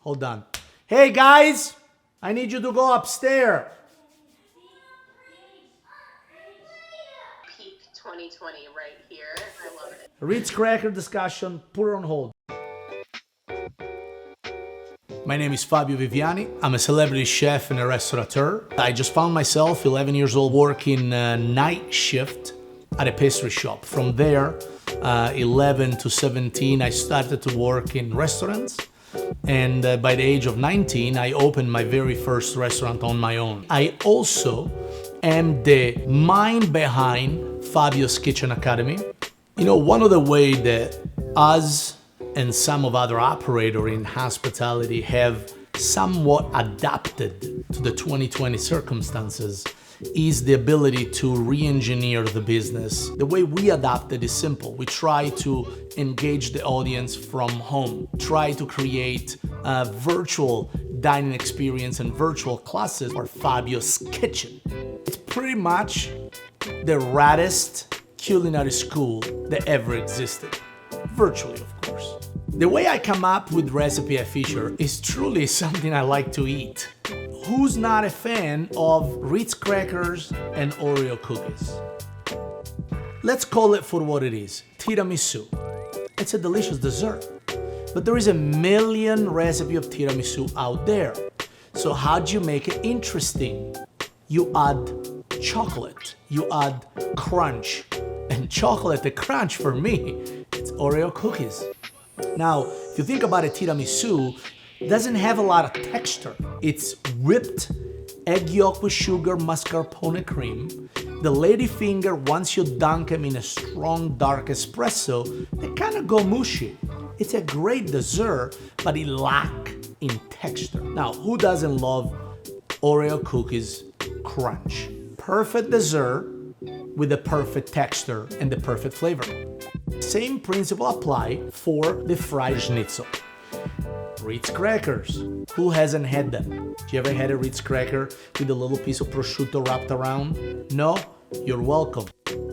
Hold on. Hey guys, I need you to go upstairs. Peak 2020 right here. I love it. Ritz cracker discussion, put it on hold. My name is Fabio Viviani. I'm a celebrity chef and a restaurateur. I just found myself 11 years old working night shift at a pastry shop. From there, 11 to 17, I started to work in restaurants. And by the age of 19, I opened my very first restaurant on my own. I also am the mind behind Fabio's Kitchen Academy. You know, one of the ways that us and some of other operators in hospitality have somewhat adapted to the 2020 circumstances is the ability to re-engineer the business. The way we adapted is simple. We try to engage the audience from home, try to create a virtual dining experience and virtual classes for Fabio's Kitchen. It's pretty much the raddest culinary school that ever existed, virtually of course. The way I come up with recipe I feature is truly something I like to eat. Who's not a fan of Ritz crackers and Oreo cookies? Let's call it for what it is, tiramisu. It's a delicious dessert, but there is a million recipes of tiramisu out there. So how do you make it interesting? You add chocolate, you add crunch, and chocolate, the crunch for me, it's Oreo cookies. Now, if you think about a tiramisu, it doesn't have a lot of texture. It's whipped egg yolk with sugar, mascarpone cream. The ladyfinger, once you dunk them in a strong dark espresso, they kind of go mushy. It's a great dessert, but it lacks in texture. Now, who doesn't love Oreo cookies crunch? Perfect dessert with the perfect texture and the perfect flavor. Same principle apply for the fried schnitzel. Ritz crackers. Who hasn't had them? Do you ever had a Ritz cracker with a little piece of prosciutto wrapped around? No? You're welcome.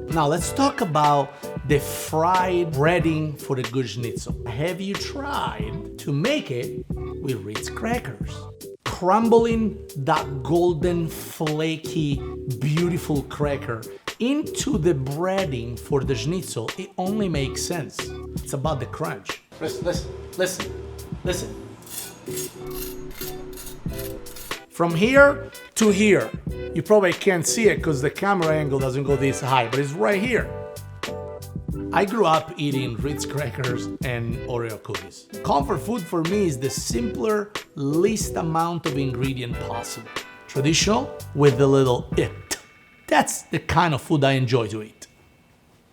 Now let's talk about the fried breading for the good schnitzel. Have you tried to make it with Ritz crackers? Crumbling that golden, flaky, beautiful cracker into the breading for the schnitzel, it only makes sense. It's about the crunch. Listen. From here to here, you probably can't see it because the camera angle doesn't go this high, but it's right here. I grew up eating Ritz crackers and Oreo cookies. Comfort food for me is the simpler, least amount of ingredient possible. Traditional with a little it. That's the kind of food I enjoy to eat.